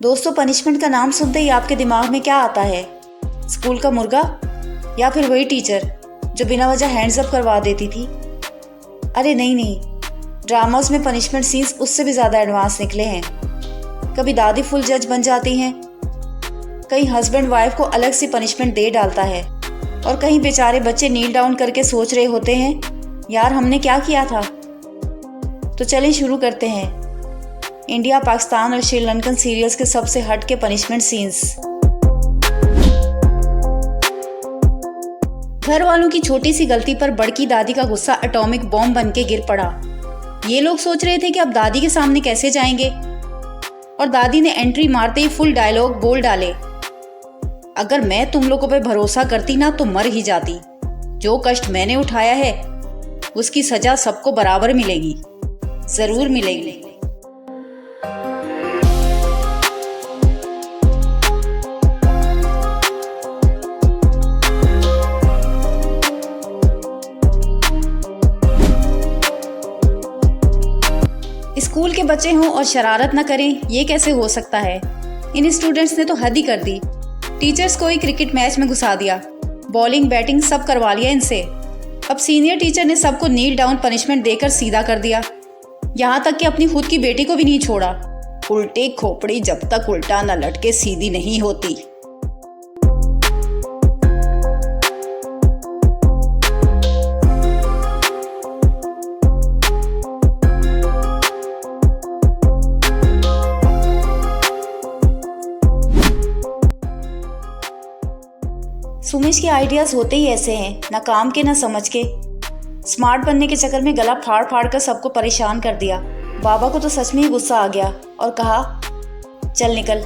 दोस्तों, पनिशमेंट का नाम सुनते ही आपके दिमाग में क्या आता है? स्कूल का मुर्गा या फिर वही टीचर जो बिना वजह हैंड्स अप करवा देती थी? अरे नहीं, ड्रामास में पनिशमेंट सीन्स उससे भी ज़्यादा एडवांस निकले हैं। कभी दादी फुल जज बन जाती हैं, कहीं हस्बैंड वाइफ को अलग से पनिशमेंट दे डालता है और कहीं बेचारे बच्चे नील डाउन करके सोच रहे होते हैं, यार हमने क्या किया था। तो चलें शुरू करते हैं इंडिया, पाकिस्तान और श्रीलंकन सीरियल्स के सबसे हट के पनिशमेंट सीन्स। घर वालों की छोटी सी गलती पर बड़की दादी का गुस्सा एटॉमिक बॉम्ब बन के गिर पड़ा। ये लोग सोच रहे थे कि अब दादी के सामने कैसे जाएंगे, और दादी ने एंट्री मारते ही फुल डायलॉग बोल डाले। अगर मैं तुम लोगों पे भरोसा करती ना तो मर ही जाती। जो कष्ट मैंने उठाया है उसकी सजा सबको बराबर मिलेगी, जरूर मिलेगी। स्कूल के बच्चे हों और शरारत न करें, ये कैसे हो सकता है? इन स्टूडेंट्स ने तो हद ही कर दी। टीचर्स को ही क्रिकेट मैच में घुसा दिया, बॉलिंग बैटिंग सब करवा लिया इनसे। अब सीनियर टीचर ने सबको नील डाउन पनिशमेंट देकर सीधा कर दिया, यहाँ तक कि अपनी खुद की बेटी को भी नहीं छोड़ा। उल्टे खोपड़ी जब तक उल्टा न लटके सीधी नहीं होती। सुमेश के आइडियाज होते ही ऐसे हैं, ना काम के ना समझ के। स्मार्ट बनने के चक्कर में गला फाड़ फाड़ कर सबको परेशान कर दिया। बाबा को तो सच में ही गुस्सा आ गया और कहा, चल निकल।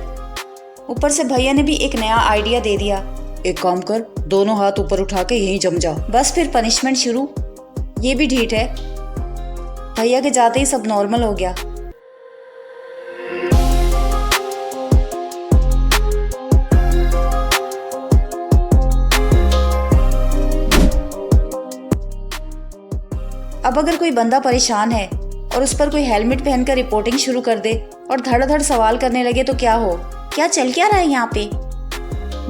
ऊपर से भैया ने भी एक नया आइडिया दे दिया, एक काम कर, दोनों हाथ ऊपर उठा के यहीं जम जा। बस फिर पनिशमेंट शुरू। ये भी ढीठ है। भैया के जाते ही सब नॉर्मल हो गया। अब अगर कोई बंदा परेशान है और उस पर कोई हेलमेट पहनकर रिपोर्टिंग शुरू कर दे और धड़ाधड़ सवाल करने लगे तो क्या हो? क्या चल क्या रहा है यहाँ पे?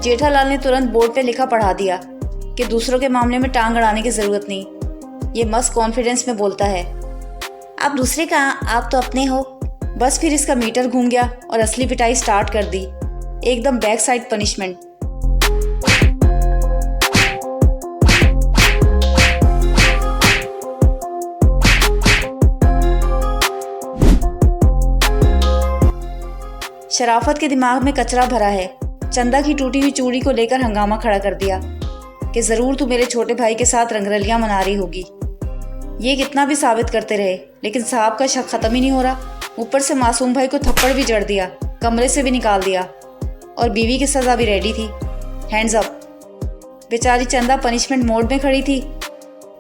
जेठालाल ने तुरंत बोर्ड पे लिखा पढ़ा दिया कि दूसरों के मामले में टांग अड़ाने की जरूरत नहीं। ये मस्त कॉन्फिडेंस में बोलता है, आप दूसरे का, आप तो अपने हो। बस फिर इसका मीटर घूम गया और असली पिटाई स्टार्ट कर दी, एकदम बैक साइड पनिशमेंट। शराफत के दिमाग में कचरा भरा है। चंदा की टूटी हुई चूड़ी को लेकर हंगामा खड़ा कर दिया कि जरूर तू मेरे छोटे भाई के साथ रंगरलियां मना रही होगी। ये कितना भी साबित करते रहे लेकिन साहब का शक खत्म ही नहीं हो रहा। ऊपर से मासूम भाई को थप्पड़ भी जड़ दिया, कमरे से भी निकाल दिया, और बीवी की सजा भी रेडी थी, हैंड्स अप। बेचारी चंदा पनिशमेंट मोड में खड़ी थी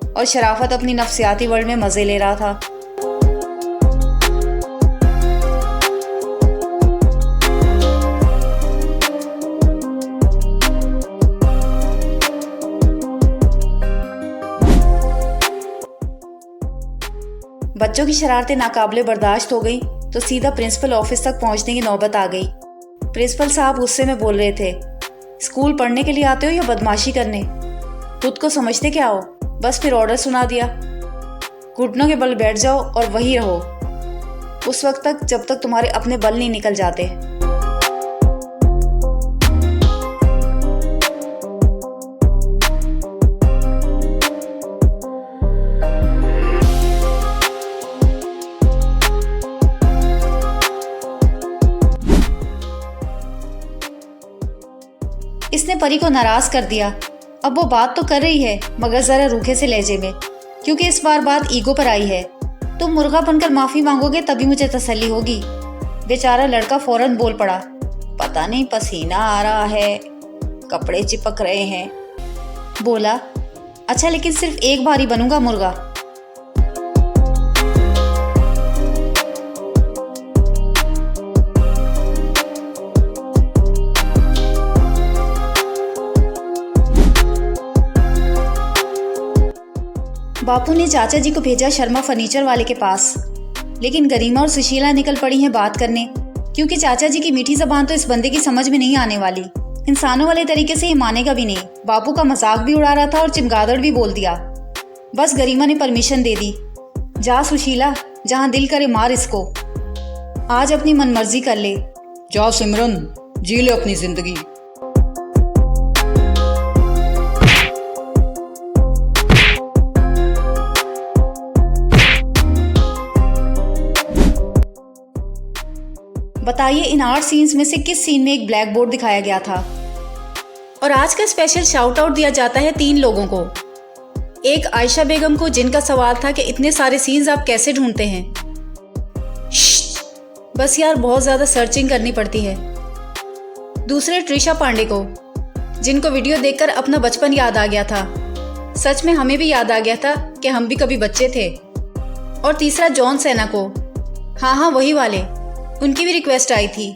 और शराफत अपनी नफ्सियाती वर्ल्ड में मजे ले रहा था। बच्चों की शरारतें नाकाबिले बर्दाश्त हो गई तो सीधा प्रिंसिपल ऑफिस तक पहुंचने की नौबत आ गई। प्रिंसिपल साहब गुस्से में बोल रहे थे, स्कूल पढ़ने के लिए आते हो या बदमाशी करने? खुद को समझते क्या हो? बस फिर ऑर्डर सुना दिया, घुटनों के बल बैठ जाओ और वहीं रहो उस वक्त तक जब तक तुम्हारे अपने बल नहीं निकल जाते। इसने परी को नाराज कर दिया। अब वो बात तो कर रही है मगर जरा रूखे से लहजे में, क्योंकि इस बार बात ईगो पर आई है। तुम मुर्गा बनकर माफी मांगोगे तभी मुझे तसल्ली होगी। बेचारा लड़का फौरन बोल पड़ा, पता नहीं पसीना आ रहा है, कपड़े चिपक रहे हैं। बोला, अच्छा लेकिन सिर्फ एक बार ही बनूंगा मुर्गा। बापू ने चाचा जी को भेजा शर्मा फर्नीचर वाले के पास, लेकिन गरिमा और सुशीला निकल पड़ी हैं बात करने। क्योंकि चाचा जी की मीठी ज़बान तो इस बंदे की समझ में नहीं आने वाली। इंसानों वाले तरीके से ये मानेगा भी नहीं। बापू का मजाक भी उड़ा रहा था और चिमगादड़ भी बोल दिया। बस गरिमा ने परमिशन दे दी। जा सुशीला, जहाँ दिल करे मार इसको। आज अपनी मनमर्जी कर ले। जा सिमरन, जी ले अपनी जिंदगी। बताइए इन 8 सीन्स में से किस सीन में एक ब्लैक बोर्ड दिखाया गया था। और आज का स्पेशल शाउट आउट दिया जाता है 3 लोगों को। एक आयशा बेगम को, जिनका सवाल था कि इतने सारे सीन्स आप कैसे ढूंढते हैं। बस यार बहुत ज़्यादा सर्चिंग करनी पड़ती है। दूसरे ट्रिशा पांडे को, जिनको वीडियो देखकर अपना बचपन याद आ गया था। सच में हमें भी याद आ गया था कि हम भी कभी बच्चे थे। और तीसरा जॉन सेना को, हाँ वही वाले, उनकी भी रिक्वेस्ट आई थी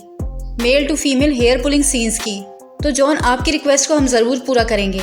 male to female hair pulling scenes की। तो जॉन, आपकी रिक्वेस्ट को हम ज़रूर पूरा करेंगे।